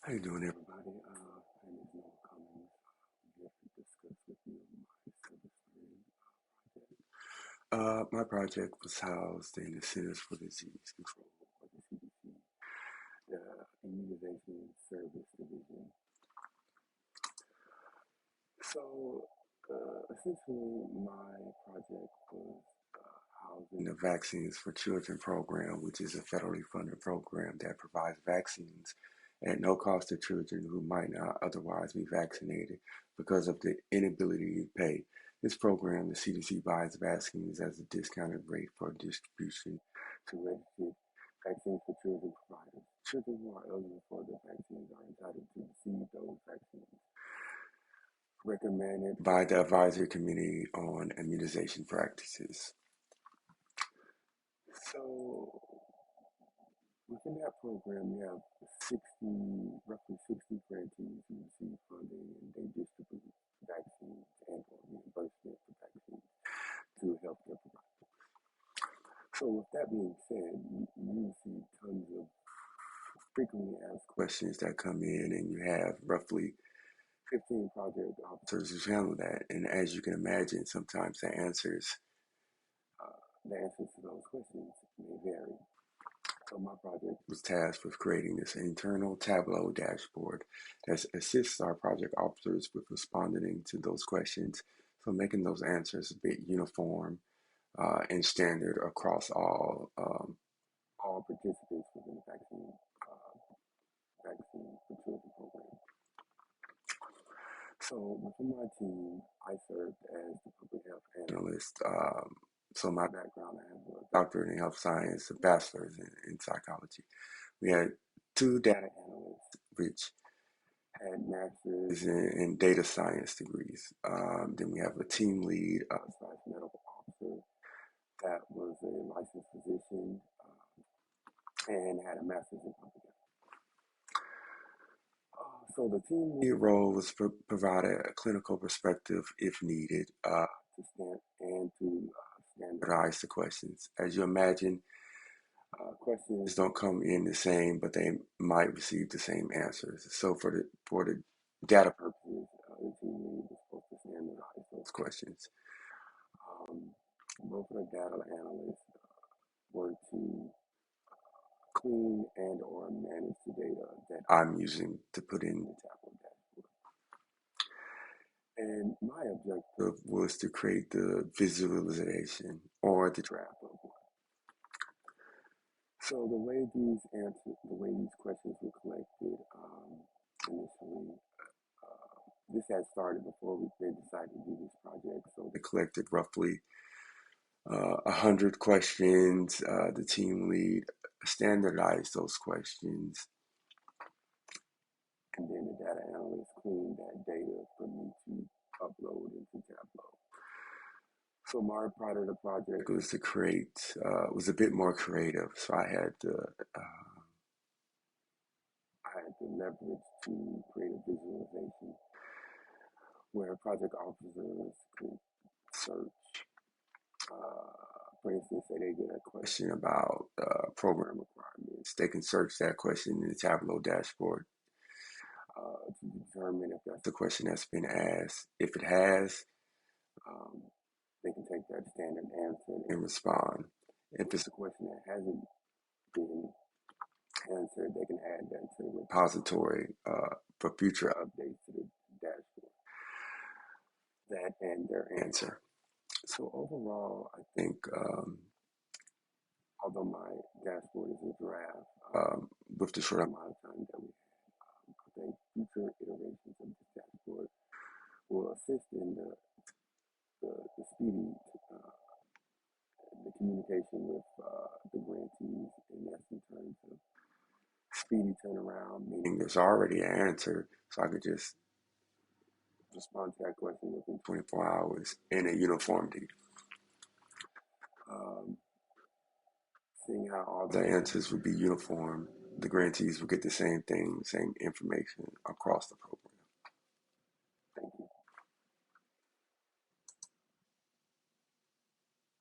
How you doing, everybody? My name is Noah Cummings. I'm here to discuss with you my service learning project. My project was housed in the Centers for Disease Control, or the CDC, the Immunization Service Division. So, essentially, my project was housed in the Vaccines for Children program, which is a federally funded program that provides vaccines at no cost to children who might not otherwise be vaccinated because of the inability to pay. This program, the CDC buys vaccines at a discounted rate for distribution to registered vaccines for children providers. Children who are eligible for the vaccines are entitled to receive those vaccines recommended by the Advisory Committee on Immunization Practices. So within that program, we have roughly 60 grantees who receive funding, and they distribute vaccines and or reimbursement for vaccines to healthcare providers. So with that being said, you see tons of frequently asked questions that come in, and you have roughly 15 project officers who handle that. And as you can imagine, sometimes the answers to those questions may vary. So my project was tasked with creating this internal Tableau dashboard that assists our project officers with responding to those questions. So making those answers a bit uniform and standard across all participants within the vaccine for children program. So within my team, I served as the public health analyst. So my background, I have a doctorate in health science, a bachelor's in psychology. We had two data analysts, which had masters in data science degrees. Then we have a team lead slash medical officer that was a licensed physician and had a master's in public health. So the team lead role was provide a clinical perspective if needed to standardize the questions. As you imagine, questions don't come in the same, but they might receive the same answers. So for the data purposes, the team lead was supposed to standardize those questions. Both of the data analysts were to clean and or manage the data that I'm using to put in the Tableau dashboard. And my objective was to create the visualization or the draft of one. So the way these questions were collected initially, this had started before they decided to do this project. So they collected roughly 100 questions. The team lead standardized those questions, and then the data analyst cleaned that data for me to upload into Tableau. So my part of the project was to create, was a bit more creative. So I had to leverage to create a visualization where project officers could search. For instance, say they get a question about program requirements, they can search that question in the Tableau dashboard to determine if that's the question that's been asked. If it has, they can take that standard answer and respond. If it's a question that hasn't been answered, they can add that to the repository for future updates to the dashboard. That and their answer. So overall, I think although my dashboard is a draft, with the short amount of time that we have, I think future iterations of this dashboard will assist in the speedy the communication with the grantees, and that's in terms of speedy turnaround, meaning there's already an answer, so I could just respond to that question within 24 hours in a uniformity. Seeing how all the answers would be uniform, the grantees would get the same thing, same information across the program.